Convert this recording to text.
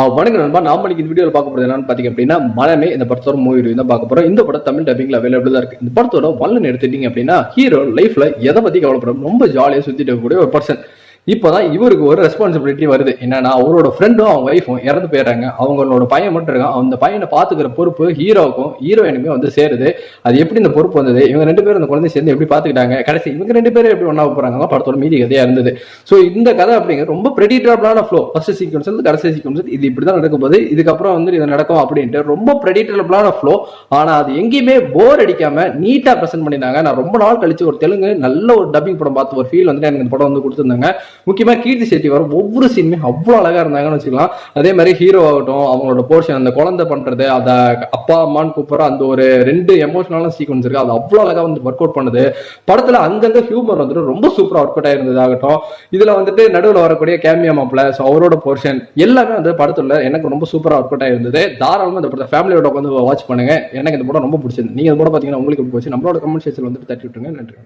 வணக்கம் நண்பா. நாம இன்னைக்கு இந்த வீடியோவில் பார்க்க போறது என்னன்னு பாத்தீங்க அப்படின்னா, மனமே இந்த படத்தோட மூவி ரிவ்யூ தான் பார்க்க போறோம். இந்த படம் தமிழ் டப்பிங்ல அவைலபிள் தான் இருக்கு. இந்த படத்தோட ஒன்லைன் எடுத்துட்டீங்க அப்படின்னா, ஹீரோ லைஃப்ல எதை பத்தி கவலைப்படும் ரொம்ப ஜாலியா சுத்திட்டு இருக்கக்கூடிய ஒரு பர்சன். இப்பதான் இவருக்கு ஒரு ரெஸ்பான்சிபிலிட்டி வருது. என்னன்னா, அவரோட ஃப்ரெண்டும் அவங்க ஒய்ஃபும் இறந்து போயிடுறாங்க. அவங்களோட பையன் மட்டும் இருக்கான். அந்த பையனை பாத்துக்கிற பொறுப்பு ஹீரோவுக்கும் ஹீரோயினுமே வந்து சேருது. அது எப்படி இந்த பொறுப்பு வந்தது, இவங்க ரெண்டு பேரும் அந்த குழந்தை சேர்ந்து எப்படி பாத்துக்கிட்டாங்க, கடைசி இவங்க ரெண்டு பேரும் எப்படி ஒன்னா போறாங்க, படத்தோட மீதி கதையா இருந்தது. சோ இந்த கதை அப்படிங்கிற ரொம்ப ப்ரெடிக்டபிளான ஃப்ளோ. ஃபர்ஸ்ட் சீக்வன்ஸ் இருந்து கடைசி சீக்வன்ஸ் இது இப்படிதான் நடக்கும் போது, இதுக்கப்புறம் வந்து இது நடக்கும் அப்படின்ட்டு ரொம்ப ப்ரெடிக்டபிளான ஃப்ளோ. ஆனா அது எங்கேயுமே போர் அடிக்காம நீட்டா பிரசென்ட் பண்ணிருந்தாங்க. நான் ரொம்ப நாள் கழிச்சு ஒரு தெலுங்கு நல்ல ஒரு டப்பிங் படம் பார்த்து ஒரு ஃபீல் வந்து எனக்கு இந்த படம் வந்து கொடுத்துருந்தாங்க. முக்கியமா கீர்த்தி செட்டி வரும் ஒவ்வொரு சீனுமே அவ்வளவு அழகா இருந்தாங்கன்னு வச்சுக்கலாம். அதே மாதிரி ஹீரோ ஆகட்டும், அவங்களோட போர்ஷன் அந்த குழந்தை பண்றது, அத அப்பா அம்மான்னு கூப்பிடுற அந்த ஒரு ரெண்டு எமோஷனலான சீக்வன்ஸ் இருக்கு, அது அவ்வளவு அழகா வந்து ஒர்க் அவுட் பண்ணுது. படத்துல அங்கங்க ஹியூமர் வந்துட்டு ரொம்ப சூப்பரா ஒர்க் அவுட் ஆயிருந்ததாகட்டும். இதுல வந்துட்டு நடுவில் வரக்கூடிய கேமியா மாப்பிள்ள, அவரோட போர்ஷன் எல்லாமே வந்து படத்துல எனக்கு ரொம்ப சூப்பரா ஒர்க் அவுட் ஆயிருந்தது. தாராளமா இந்த படத்தை ஃபேமிலியோட உட்காந்து வாட்ச் பண்ணுங்க. எனக்கு இந்த படம் ரொம்ப பிடிச்சது. நீங்க இந்த படம் பாத்தீங்கன்னா உங்களுக்கு எப்படி போச்சு, நம்மளோட கமெண்ட் செக்ஷன்ல வந்து தட்டி விட்டுருங்க. நன்றி.